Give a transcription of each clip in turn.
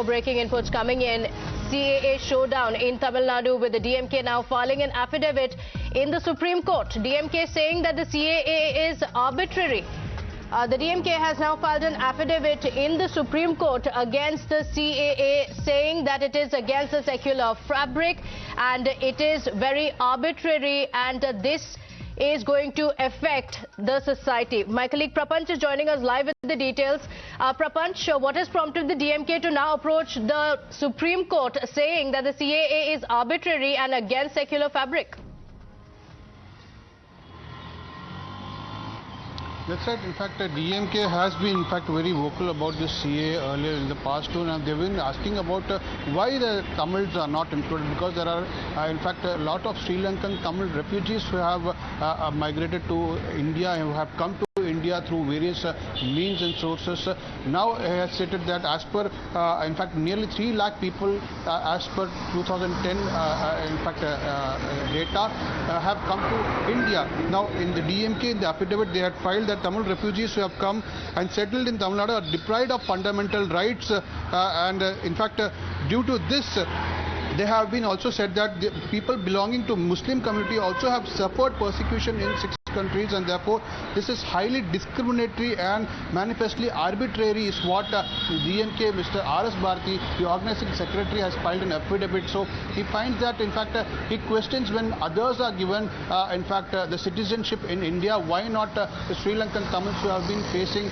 breaking inputs coming in. CAA showdown in Tamil Nadu with the DMK now filing an affidavit in the Supreme Court. DMK saying that the CAA is arbitrary. The DMK has now filed an affidavit in the Supreme Court against the CAA, saying that it is against the secular fabric and it is very arbitrary, and this is going to affect the society. My colleague Prapanch is joining us live with the details. Prapanch, what has prompted the DMK to now approach the Supreme Court saying that the CAA is arbitrary and against secular fabric? That's right. In fact, DMK has been, very vocal about this CAA earlier in the past too. And they've been asking about why the Tamils are not included, because there are, a lot of Sri Lankan Tamil refugees who have migrated to India and who have come to India through various means and sources. Now he has stated that as per, nearly 3 lakh people as per 2010, data have come to India. Now in the DMK, in the affidavit, they had filed that Tamil refugees who have come and settled in Tamil Nadu are deprived of fundamental rights, due to this, they have been also said that the people belonging to Muslim community also have suffered persecution in 6 countries, and therefore this is highly discriminatory and manifestly arbitrary is what DMK Mr. R S Bharati, the organizing secretary, has filed an affidavit. So he finds that he questions when others are given the citizenship in India, why not the Sri Lankan Tamils who have been facing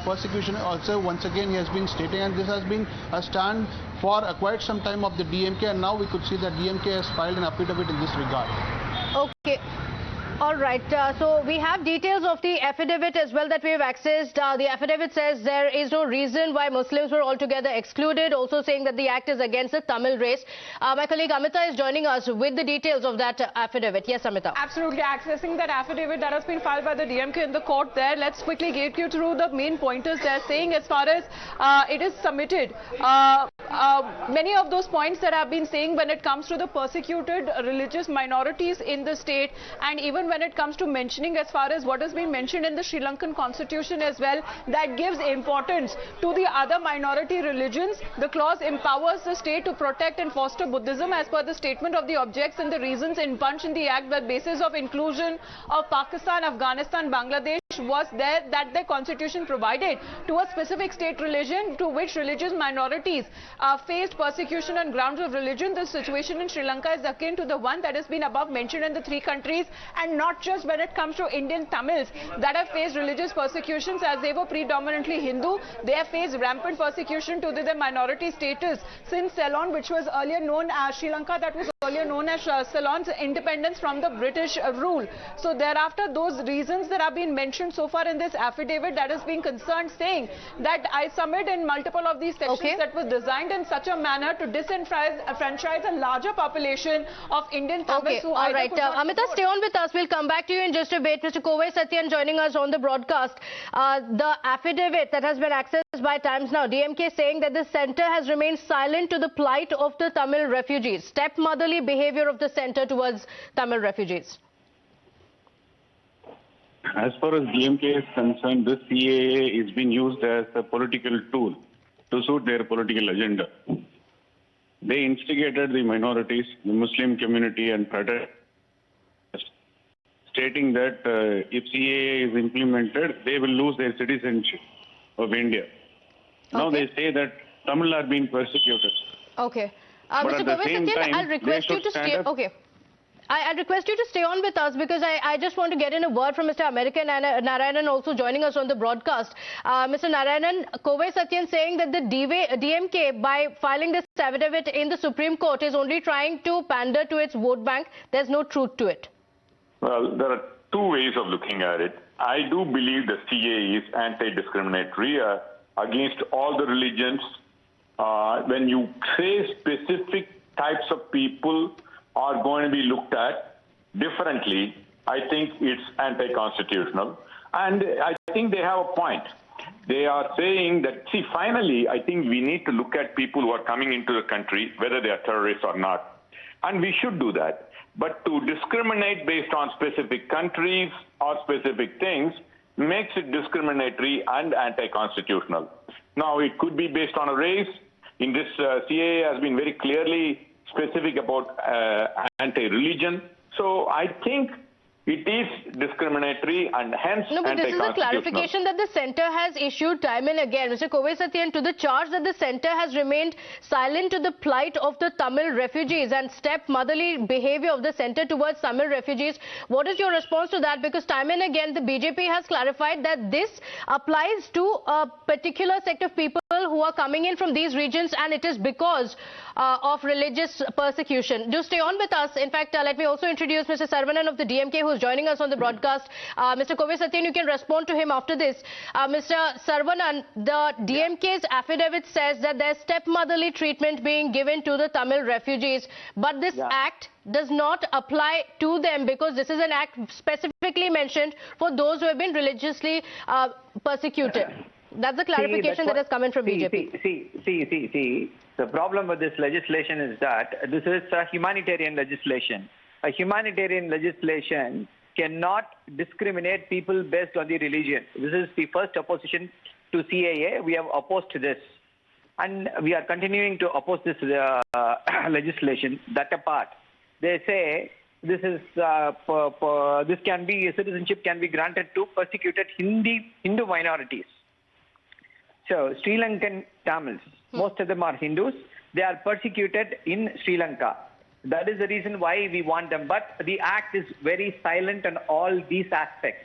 persecution also. Once again he has been stating, and this has been a stand for quite some time of the DMK, and now we could see that DMK has filed an affidavit in this regard. Okay. All right, so we have details of the affidavit as well that we have accessed. The affidavit says there is no reason why Muslims were altogether excluded, also saying that the act is against the Tamil race. My colleague Amita is joining us with the details of that affidavit. Yes, Amita. Absolutely. Accessing that affidavit that has been filed by the DMK in the court there, let's quickly get you through the main pointers they're saying as far as it is submitted. Many of those points that have been saying when it comes to the persecuted religious minorities in the state, and even when it comes to mentioning as far as what has been mentioned in the Sri Lankan constitution as well, that gives importance to the other minority religions. The clause empowers the state to protect and foster Buddhism as per the statement of the objects and the reasons in punch in the act. The basis of inclusion of Pakistan, Afghanistan, Bangladesh was there that the constitution provided to a specific state religion to which religious minorities faced persecution on grounds of religion. The situation in Sri Lanka is akin to the one that has been above mentioned in the 3 countries, and not just when it comes to Indian Tamils that have faced religious persecutions, as they were predominantly Hindu. They have faced rampant persecution to their minority status since Ceylon, which was earlier known as Sri Lanka, that was earlier known as Ceylon's independence from the British rule. So thereafter, those reasons that have been mentioned so far in this affidavit that is being concerned, saying that I submit in multiple of these sections that was designed in such a manner to disenfranchise a larger population of Indian Tamils who all right. Amita, stay on with us. We'll come back to you in just a bit. Mr. Kovai Satyan joining us on the broadcast. The affidavit that has been accessed by Times Now, DMK saying that the centre has remained silent to the plight of the Tamil refugees. Stepmotherly behaviour of the centre towards Tamil refugees. As far as DMK is concerned, this CAA is being used as a political tool to suit their political agenda. They instigated the minorities, the Muslim community, and protest, stating that if CAA is implemented, they will lose their citizenship of India. Now they say that Tamil are being persecuted. Okay. But Mr. Kovai Satyan, I'll request you to stay. Okay. I request you to stay on with us, because I just want to get in a word from Mr. American Narayanan also joining us on the broadcast. Mr. Narayanan, Kovai Satyan saying that the DMK, by filing this affidavit in the Supreme Court, is only trying to pander to its vote bank. There's no truth to it. Well, there are 2 ways of looking at it. I do believe the CAA is anti-discriminatory against all the religions. When you say specific types of people are going to be looked at differently, I think it's anti-constitutional. And I think they have a point. They are saying that, see, finally, I think we need to look at people who are coming into the country, whether they are terrorists or not. And we should do that. But to discriminate based on specific countries or specific things makes it discriminatory and anti-constitutional. Now, it could be based on a race, In this, CAA has been very clearly specific about anti-religion. So I think it is discriminatory and hence No, but this is a clarification that the centre has issued time and again. Mr. Kovai Satyan, to the charge that the centre has remained silent to the plight of the Tamil refugees and stepmotherly behaviour of the centre towards Tamil refugees. What is your response to that? Because time and again the BJP has clarified that this applies to a particular sect of people who are coming in from these regions, and it is because of religious persecution. Do stay on with us. In fact, let me also introduce Mr. Saravanan of the DMK who is joining us on the broadcast. Mr. Kovai Satyan, you can respond to him after this. Mr. Saravanan, the DMK's affidavit says that there's stepmotherly treatment being given to the Tamil refugees, but this act does not apply to them because this is an act specifically mentioned for those who have been religiously persecuted. That's the clarification that has come in from BJP. See. The problem with this legislation is that this is a humanitarian legislation. A humanitarian legislation cannot discriminate people based on the religion. This is the first opposition to CAA. We have opposed this. And we are continuing to oppose this legislation. That apart, they say this is this can be citizenship can be granted to persecuted Hindu minorities. So Sri Lankan Tamils, most of them are Hindus. They are persecuted in Sri Lanka. That is the reason why we want them. But the act is very silent on all these aspects.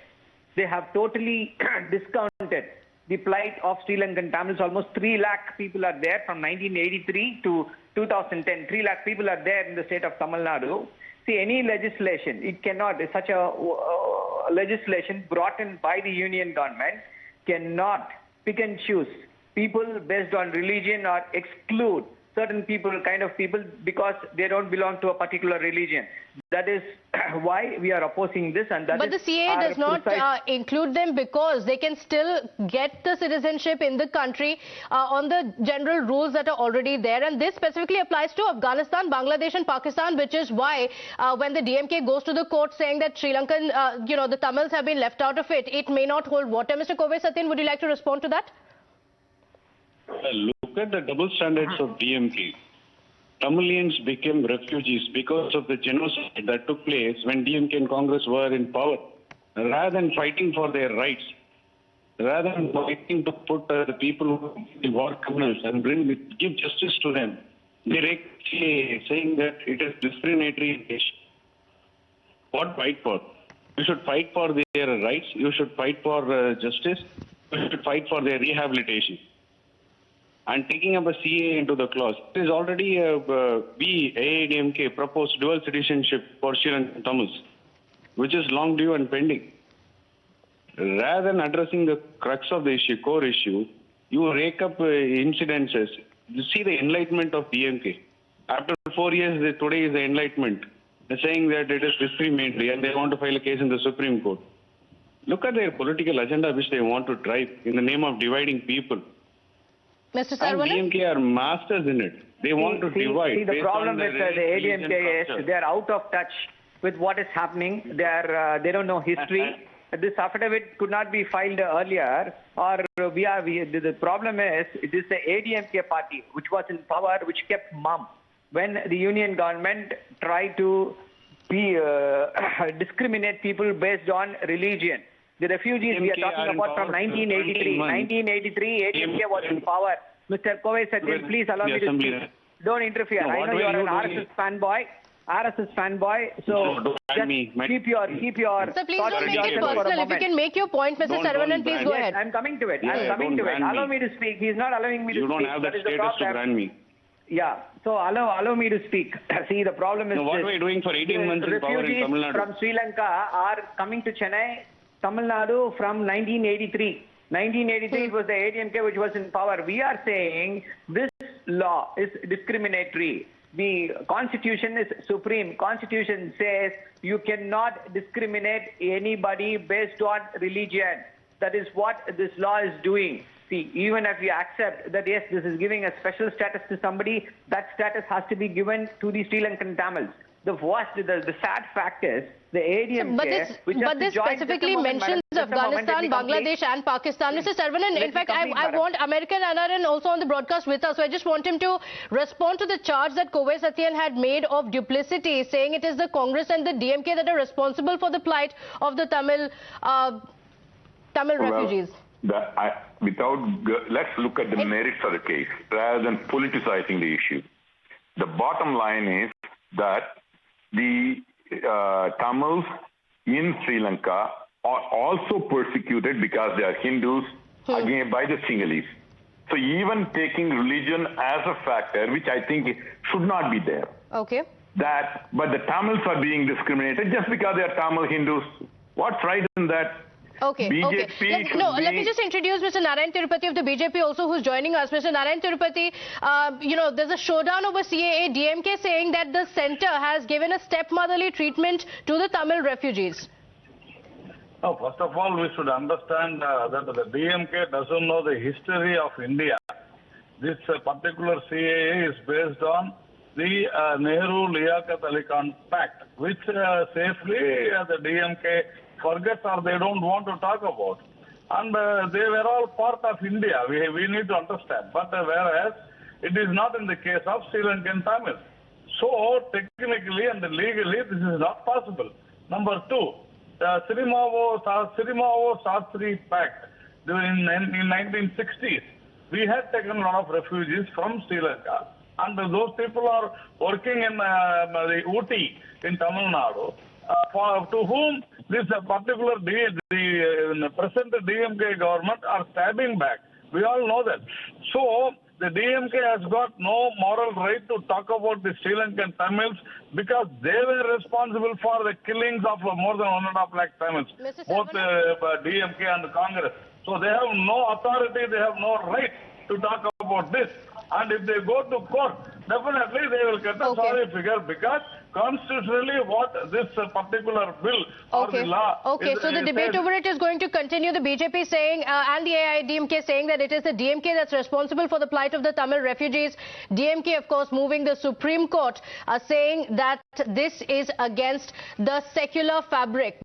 They have totally discounted the plight of Sri Lankan Tamils. Almost 3 lakh people are there from 1983 to 2010. 3 lakh people are there in the state of Tamil Nadu. See, any legislation, it cannot, such a legislation brought in by the union government cannot pick and choose people based on religion or exclude certain people, kind of people, because they don't belong to a particular religion. That is why we are opposing this. And that but the CAA does not include them because they can still get the citizenship in the country on the general rules that are already there. And this specifically applies to Afghanistan, Bangladesh and Pakistan, which is why when the DMK goes to the court saying that Sri Lankan, the Tamils have been left out of it, it may not hold water. Mr. Kovai Satyan, would you like to respond to that? Look at the double standards of DMK. Tamilians became refugees because of the genocide that took place when DMK and Congress were in power. Rather than fighting for their rights, rather than fighting to put the people who are war criminals and give justice to them, they rake CAA saying that it is discriminatory. What fight for? You should fight for their rights. You should fight for justice. You should fight for their rehabilitation. And taking up a CAA into the clause, there is already AIDMK proposed dual citizenship for Sri Lankan Tamils, which is long due and pending. Rather than addressing the crux of the issue, core issue, you rake up incidences. You see the enlightenment of DMK. After 4 years, today is the enlightenment. They're saying that it is discriminatory and they want to file a case in the Supreme Court. Look at their political agenda which they want to drive in the name of dividing people. Mr. Saravanan? And DMK are masters in it. They want to divide. See, the problem with the ADMK is they are out of touch with what is happening. They don't know history. This affidavit could not be filed earlier, or the problem is it is the ADMK party which was in power, which kept mum when the union government tried to discriminate people based on religion. The refugees we are talking about from 1983. 1983, ADMK was in power. Mr. Kovai Satyan, please allow me to speak. Don't interfere. I know you are an RSS fanboy. So just keep your So please don't make it personal. If you can make your point, Mr. Saravanan, please go ahead. I'm coming to it. Allow me to speak. He's not allowing me to speak. You don't have that status to brand me. Yeah, so allow me to speak. See, the problem is what were you doing for 18 months in power in Tamil Nadu? From Sri Lanka are coming to Chennai, Tamil Nadu from 1983. 1983 it was the ADMK which was in power. We are saying this law is discriminatory. The Constitution is supreme. Constitution says you cannot discriminate anybody based on religion. That is what this law is doing. See, even if we accept that, yes, this is giving a special status to somebody, that status has to be given to the Sri Lankan Tamils. The sad fact is the ADMK, but this specifically mentions Afghanistan, Bangladesh and Pakistan. Mr. Saravanan, in fact, I want American Anaran also on the broadcast with us. So I just want him to respond to the charge that Kovai Satyan had made of duplicity, saying it is the Congress and the DMK that are responsible for the plight of the Tamil refugees. Let's look at the merits of the case rather than politicizing the issue. The bottom line is that the Tamils in Sri Lanka are also persecuted because they are Hindus again by the Sinhalese. So even taking religion as a factor, which I think should not be there. Okay. But the Tamils are being discriminated just because they are Tamil Hindus. What's right in that? Okay, BJP let me just introduce Mr. Narayan Tirupati of the BJP also, who's joining us. Mr. Narayan Tirupati, there's a showdown over CAA. DMK saying that the centre has given a stepmotherly treatment to the Tamil refugees. No, first of all, we should understand that the DMK doesn't know the history of India. This particular CAA is based on the Nehru-Liaquat Ali Khan Pact, which safely the DMK forgets or they don't want to talk about. And they were all part of India. We need to understand. But whereas it is not in the case of Sri Lankan Tamils. So technically and legally this is not possible. Number two, the Sirimavo Sastri Pact in 1960s, we had taken a lot of refugees from Sri Lanka. And those people are working in the Ooty in Tamil Nadu, to whom this particular the present DMK government are stabbing back. We all know that. So the DMK has got no moral right to talk about the Sri Lankan Tamils because they were responsible for the killings of more than 1.5 lakh Tamils, both DMK and Congress. So they have no authority, they have no right to talk about this. And if they go to court, definitely they will get a sorry figure because constitutionally what this particular bill or the law so the debate over it is going to continue. The BJP saying and the AIDMK saying that it is the DMK that's responsible for the plight of the Tamil refugees. DMK, of course, moving the Supreme Court, saying that this is against the secular fabric.